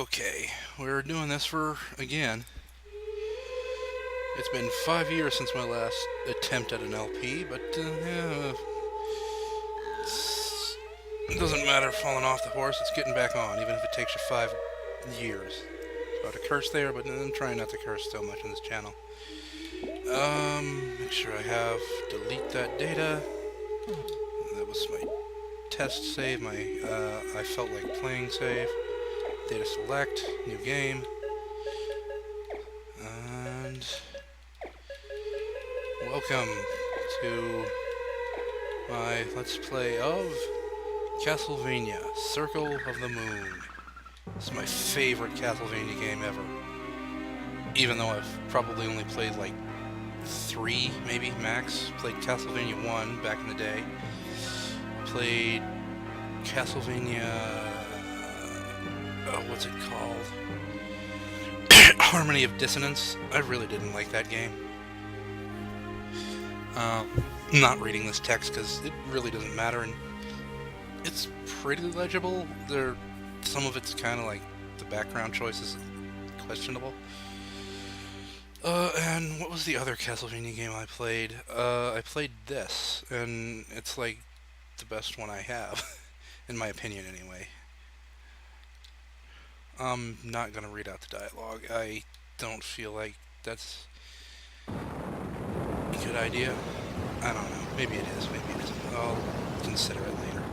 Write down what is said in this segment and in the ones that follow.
Okay, we're doing this for, again, it's been 5 years since my last attempt at an LP, but yeah, it doesn't matter falling off the horse, it's getting back on, even if it takes you 5 years. About to curse there, but I'm trying not to curse so much on this channel. Make sure I have delete that data. That was my test save, my I felt like playing save. Data select, new game. And welcome to my Let's Play of Castlevania, Circle of the Moon. It's my favorite Castlevania game ever. Even though I've probably only played like 3, maybe, max. Played Castlevania 1 back in the day. Played Castlevania... what's it called? Harmony of Dissonance. I really didn't like that game. I'm not reading this text because it really doesn't matter, and it's pretty legible. Some of it's kind of like the background choices questionable. And what was the other Castlevania game I played? I played this, and it's like the best one I have, in my opinion anyway. I'm not gonna read out the dialogue. I don't feel like that's a good idea. I don't know. Maybe it is, maybe it isn't. I'll consider it later.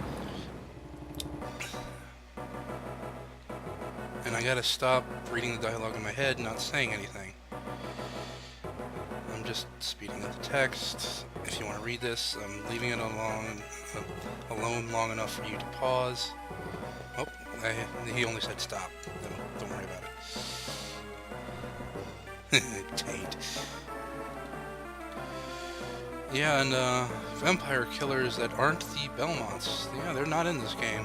And I gotta stop reading the dialogue in my head and not saying anything. I'm just speeding up the text. If you want to read this, I'm leaving it alone long enough for you to pause. Oh, he only said stop. Don't worry about it. Taint. Yeah, and vampire killers that aren't the Belmonts. Yeah, they're not in this game.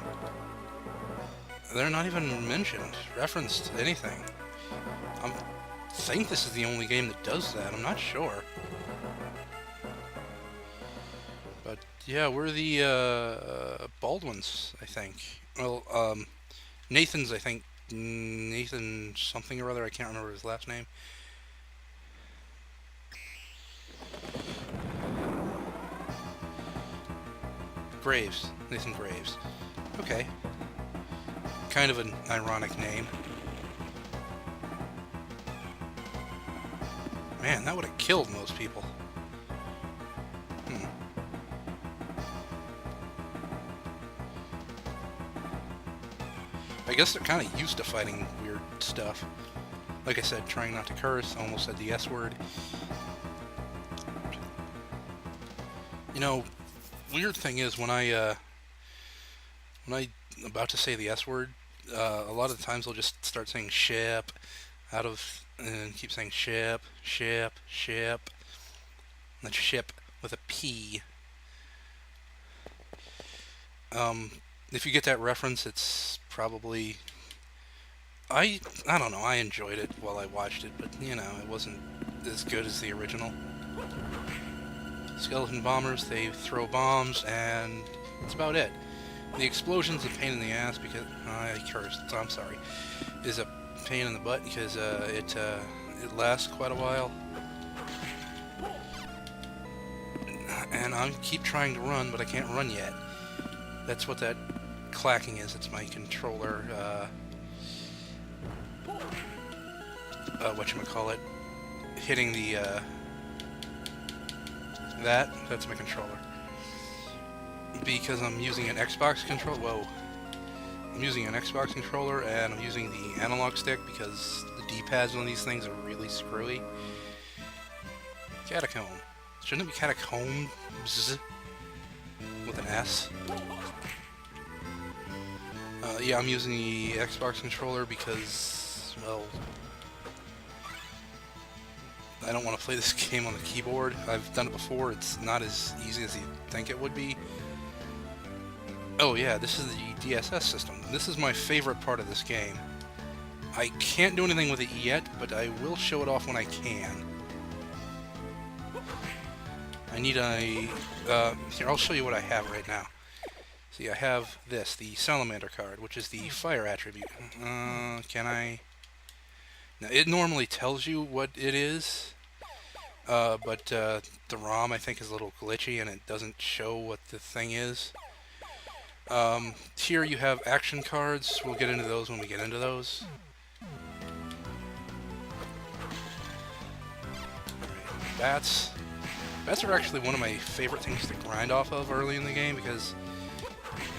They're not even mentioned, referenced, anything. I think this is the only game that does that. I'm not sure. But yeah, we're the Baldwins, I think. Well, Nathan's, I think, Nathan something or other. I can't remember his last name. Graves. Nathan Graves. Okay. Kind of an ironic name. Man, that would have killed most people. I guess they're kind of used to fighting weird stuff. Like I said, trying not to curse, almost said the S word. You know, weird thing is when I about to say the S word, a lot of the times I'll just start saying ship and keep saying ship, ship, ship. And that's ship with a P. If you get that reference, it's probably... I don't know, I enjoyed it while I watched it, but, you know, it wasn't as good as the original. Skeleton bombers, they throw bombs, and that's about it. The explosion's a pain in the ass because... I cursed, so I'm sorry. Is a pain in the butt because it lasts quite a while. And I keep trying to run, but I can't run yet. That's what that clacking is. It's my controller, whatchamacallit, hitting the, that's my controller. Because I'm using an Xbox controller, whoa. I'm using an Xbox controller, and I'm using the analog stick because the D-pads on these things are really screwy. Catacomb. Shouldn't it be catacombs with an S? Yeah, I'm using the Xbox controller because, well, I don't want to play this game on the keyboard. I've done it before. It's not as easy as you'd think it would be. Oh yeah, this is the DSS system. This is my favorite part of this game. I can't do anything with it yet, but I will show it off when I can. I need a... here, I'll show you what I have right now. See, I have this, the Salamander card, which is the fire attribute. Can I... Now, it normally tells you what it is, but the ROM, I think, is a little glitchy, and it doesn't show what the thing is. Here you have action cards. We'll get into those when we get into those. Alright, bats. Bats are actually one of my favorite things to grind off of early in the game because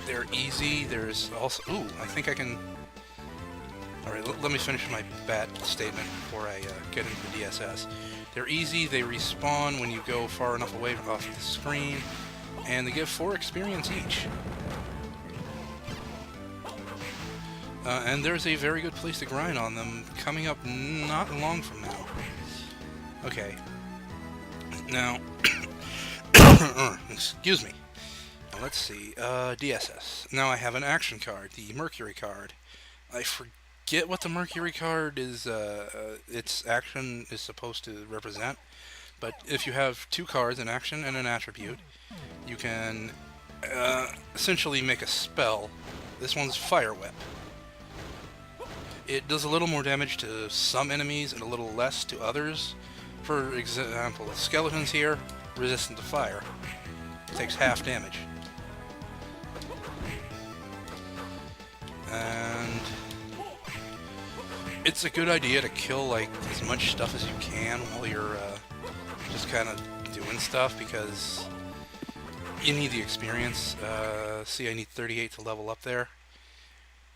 they're easy. There's also... Ooh, I think I can... Alright, let me finish my bat statement before I get into the DSS. They're easy, they respawn when you go far enough away off the screen, and they give 4 experience each. And there's a very good place to grind on them coming up not long from now. Okay. Now... excuse me. Now let's see. DSS. Now I have an action card, the Mercury card. I forget what the Mercury card is, its action is supposed to represent. But if you have 2 cards, an action and an attribute, you can essentially make a spell. This one's Fire Whip. It does a little more damage to some enemies and a little less to others. For example, the skeletons here, resistant to fire. It takes half damage. And it's a good idea to kill like as much stuff as you can while you're just kind of doing stuff, because you need the experience. See, I need 38 to level up there.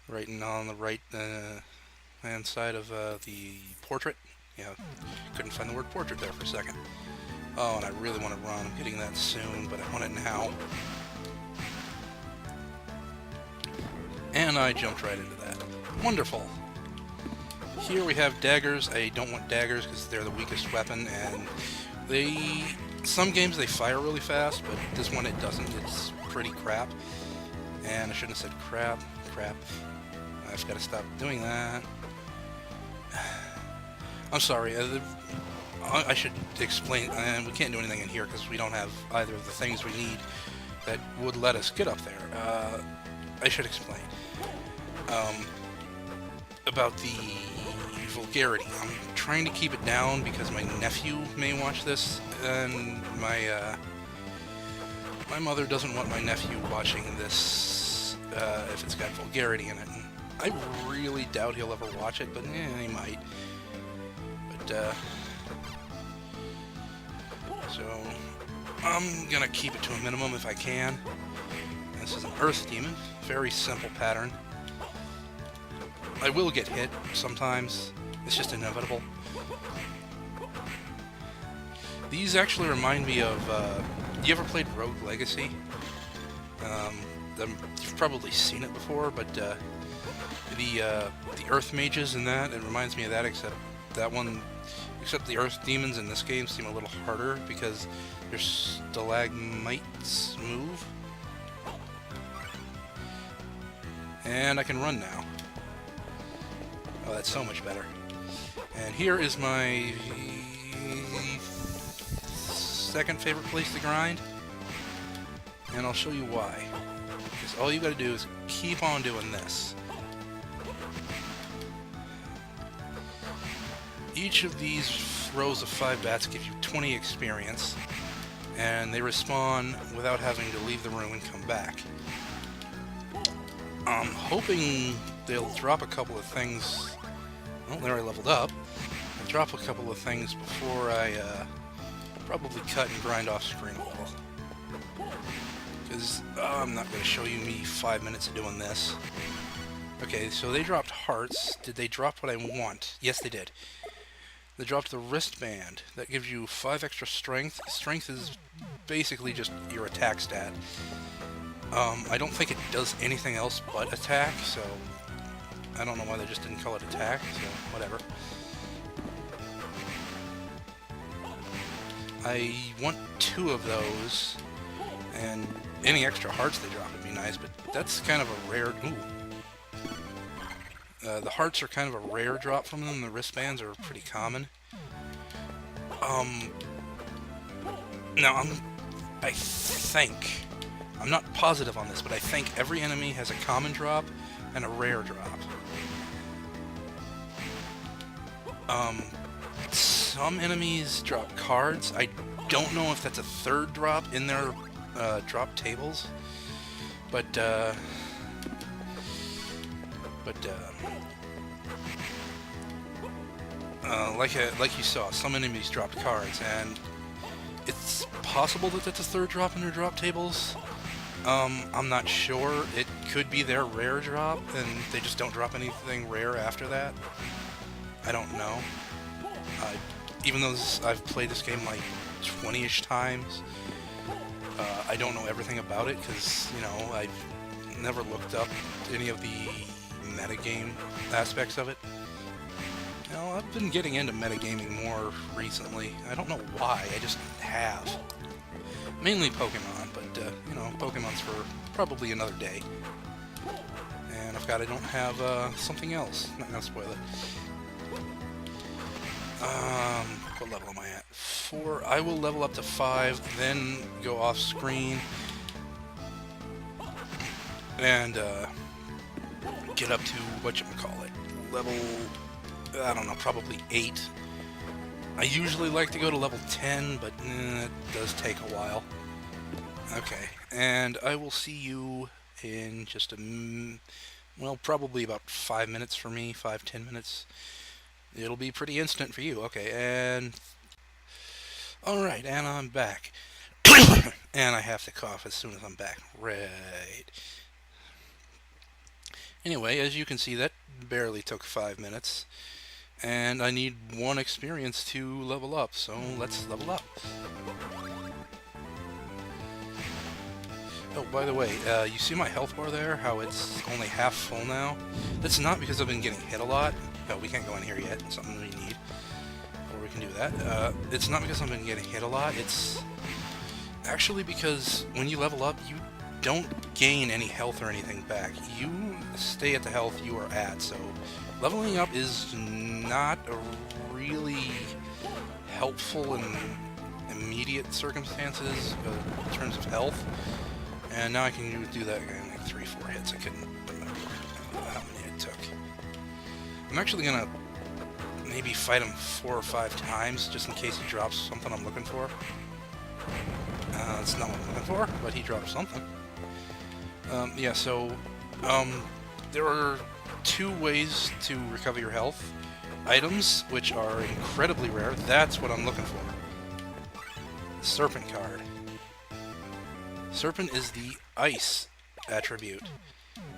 Right on the right hand side of the portrait. Yeah, couldn't find the word portrait there for a second. Oh, and I really want to run. I'm getting that soon, but I want it now. And I jumped right into that. Wonderful. Here we have daggers. I don't want daggers because they're the weakest weapon, and some games they fire really fast, but this one it doesn't. It's pretty crap. And I shouldn't have said crap. I've got to stop doing that. I'm sorry. I should explain. And we can't do anything in here because we don't have either of the things we need that would let us get up there. I should explain about the vulgarity. I'm trying to keep it down because my nephew may watch this, and my mother doesn't want my nephew watching this if it's got vulgarity in it. And I really doubt he'll ever watch it, but he might. But so I'm gonna keep it to a minimum if I can. This is an Earth Demon. Very simple pattern. I will get hit sometimes. It's just inevitable. These actually remind me of... you ever played Rogue Legacy? You've probably seen it before, but the Earth Mages in that, it reminds me of that, except the Earth Demons in this game seem a little harder because their stalagmites move. And I can run now. Oh, that's so much better. And here is my second favorite place to grind. And I'll show you why. Because all you gotta do is keep on doing this. Each of these rows of 5 bats give you 20 experience. And they respawn without having to leave the room and come back. I'm hoping they'll drop a couple of things. Well, there I leveled up. They'll drop a couple of things before I probably cut and grind off screen a little. Because I'm not going to show you me 5 minutes of doing this. Okay, so they dropped hearts. Did they drop what I want? Yes, they did. They dropped the wristband. That gives you 5 extra strength. Strength is basically just your attack stat. I don't think it does anything else but attack, so I don't know why they just didn't call it attack, so whatever. I want 2 of those, and any extra hearts they drop would be nice, but that's kind of a rare... the hearts are kind of a rare drop from them. The wristbands are pretty common. Now I think I'm not positive on this, but I think every enemy has a common drop and a rare drop. Some enemies drop cards. I don't know if that's a third drop in their drop tables, but like you saw, some enemies dropped cards, and it's possible that that's a third drop in their drop tables. I'm not sure. It could be their rare drop, and they just don't drop anything rare after that. I don't know. Even though I've played this game like 20-ish times, I don't know everything about it because, you know, I've never looked up any of the metagame aspects of it. You know, I've been getting into metagaming more recently. I don't know why, I just have. Mainly Pokemon, but, you know, Pokemon's for probably another day. And I don't have, something else. Not gonna spoil it. What level am I at? 4. I will level up to 5, then go off screen and get up to whatchamacallit, level, I don't know, probably 8. I usually like to go to level 10, but it does take a while. Okay, and I will see you in just well, probably about 5 minutes for me, 5-10 minutes. It'll be pretty instant for you. Okay, and alright, and I'm back. And I have to cough as soon as I'm back. Right. Anyway, as you can see, that barely took 5 minutes. And I need 1 experience to level up, so let's level up. Oh, by the way, you see my health bar there? How it's only half full now? That's not because I've been getting hit a lot. Oh, we can't go in here yet. Something we need. Or we can do that. It's not because I've been getting hit a lot. It's actually because when you level up, you don't gain any health or anything back. You stay at the health you are at, so leveling up is not a really helpful in immediate circumstances in terms of health. And now I can do that again, like 3-4 hits. I couldn't remember how many it took. I'm actually gonna maybe fight him 4 or 5 times, just in case he drops something I'm looking for. That's not what I'm looking for, but he dropped something. Yeah, so, there are 2 ways to recover your health. Items, which are incredibly rare, that's what I'm looking for. Serpent card. Serpent is the ice attribute,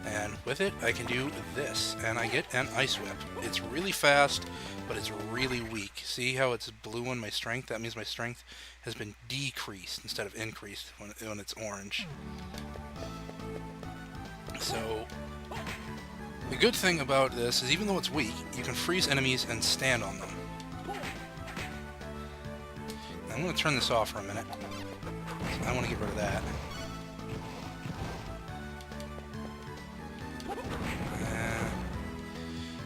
and with it I can do this, and I get an ice whip. It's really fast, but it's really weak. See how it's blue on my strength? That means my strength has been decreased instead of increased when it's orange. So, the good thing about this is even though it's weak, you can freeze enemies and stand on them. I'm going to turn this off for a minute. I want to get rid of that.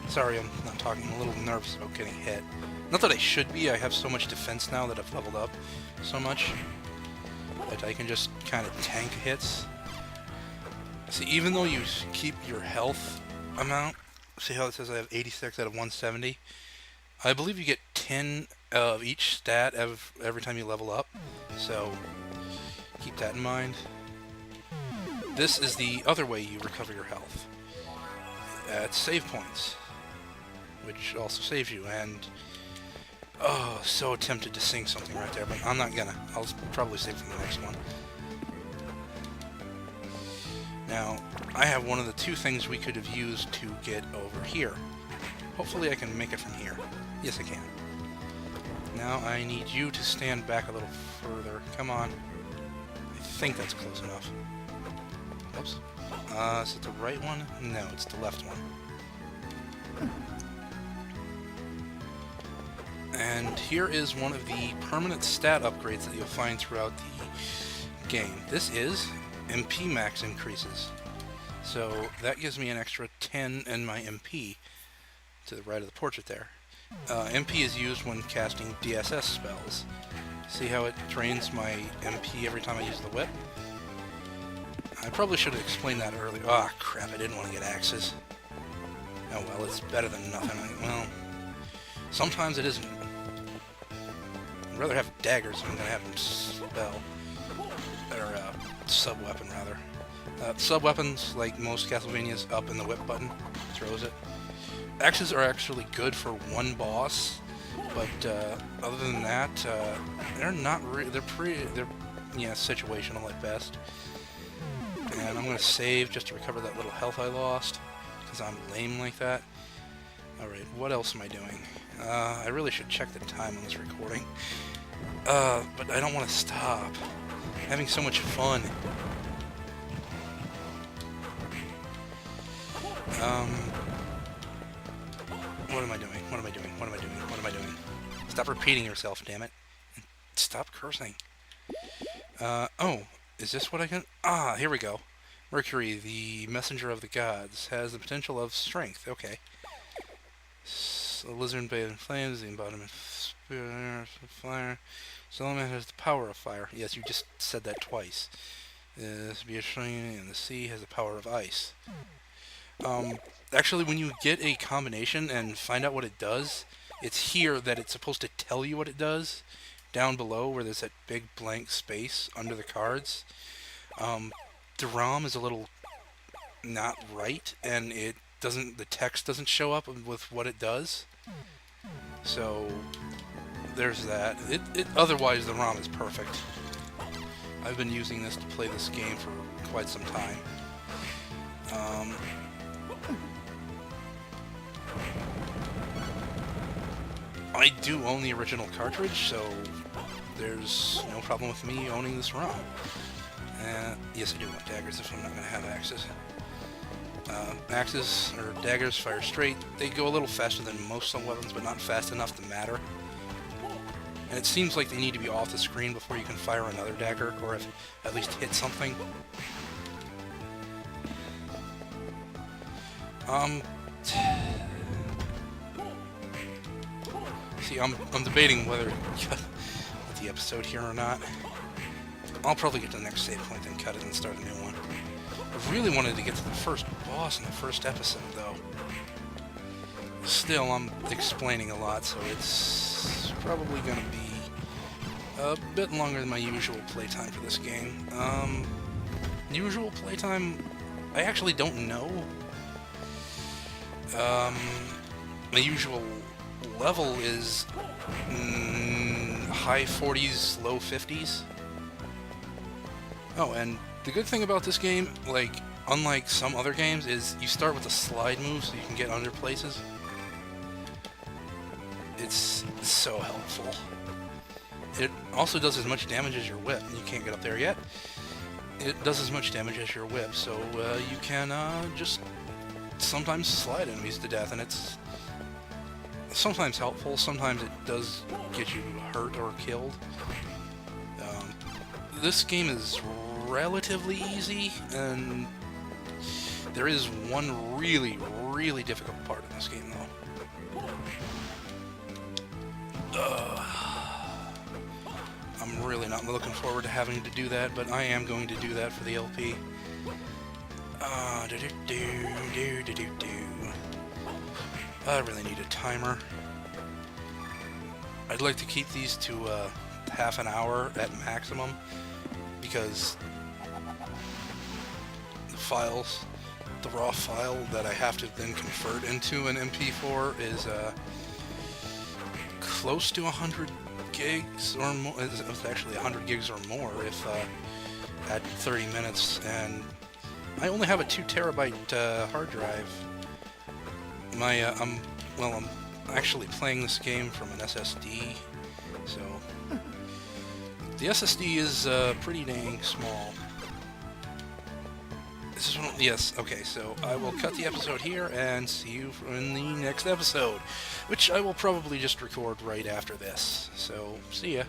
Sorry, I'm not talking. I'm a little nervous about getting hit. Not that I should be. I have so much defense now that I've leveled up so much that I can just kind of tank hits. See, even though you keep your health amount, see how it says I have 86 out of 170? I believe you get 10 of each stat every time you level up, so keep that in mind. This is the other way you recover your health. It's save points, which also saves you, and oh, so tempted to sing something right there, but I'm not gonna. I'll probably save for the next one. Now, I have one of the 2 things we could have used to get over here. Hopefully I can make it from here. Yes, I can. Now I need you to stand back a little further. Come on. I think that's close enough. Oops. Is it the right one? No, it's the left one. And here is one of the permanent stat upgrades that you'll find throughout the game. This is MP max increases. So that gives me an extra 10 in my MP to the right of the portrait there. MP is used when casting DSS spells. See how it drains my MP every time I use the whip? I probably should have explained that earlier. Ah, crap, I didn't want to get axes. Oh well, it's better than nothing. Well, sometimes it isn't. I'd rather have daggers than I'm going to have them spell. Or, sub-weapon, rather. Sub-weapons, like most Castlevanias, up in the whip button, throws it. Axes are actually good for one boss, but other than that, they're not really, they're yeah, situational at best. And I'm going to save just to recover that little health I lost, because I'm lame like that. Alright, what else am I doing? I really should check the time on this recording. But I don't want to stop. I'm having so much fun. What am I doing? What am I doing? What am I doing? What am I doing? Stop repeating yourself, damn it. Stop cursing. Oh, is this what I can... Ah, here we go. Mercury, the messenger of the gods, has the potential of strength. Okay. So, lizard bathed in flames, the embodiment of fire. Solomon has the power of fire. Yes, you just said that twice. This be a shrine, and the sea has the power of ice. Actually, when you get a combination and find out what it does, it's here that it's supposed to tell you what it does. Down below, where there's that big blank space under the cards. The ROM is a little not right, and it doesn't. The text doesn't show up with what it does. So there's that. Otherwise, the ROM is perfect. I've been using this to play this game for quite some time. I do own the original cartridge, so there's no problem with me owning this ROM. Yes, I do want daggers if I'm not going to have axes. Axes, or daggers, fire straight. They go a little faster than most weapons, but not fast enough to matter. And it seems like they need to be off the screen before you can fire another dagger, or at least hit something. See, I'm debating whether to cut the episode here or not. I'll probably get to the next save point, then cut it and start a new one. I really wanted to get to the first boss in the first episode, though. Still, I'm explaining a lot, so it's probably going to be a bit longer than my usual playtime for this game. Usual playtime, I actually don't know. My usual level is high 40s, low 50s. Oh, and the good thing about this game, like, unlike some other games, is you start with a slide move so you can get under places. It's so helpful. It also does as much damage as your whip. You can't get up there yet. It does as much damage as your whip, so you can just sometimes slide enemies to death, and it's sometimes helpful, sometimes it does get you hurt or killed. This game is relatively easy, and there is one really, really difficult part of this game, though. I'm really not looking forward to having to do that, but I am going to do that for the LP. I really need a timer. I'd like to keep these to half an hour at maximum, because the files, the raw file that I have to then convert into an MP4 is close to 100 gigs or more. It's actually 100 gigs or more if at 30 minutes, and I only have a 2 terabyte hard drive. I'm actually playing this game from an SSD, so the SSD is pretty dang small. This is one, yes, okay, so I will cut the episode here and see you in the next episode, which I will probably just record right after this, so see ya.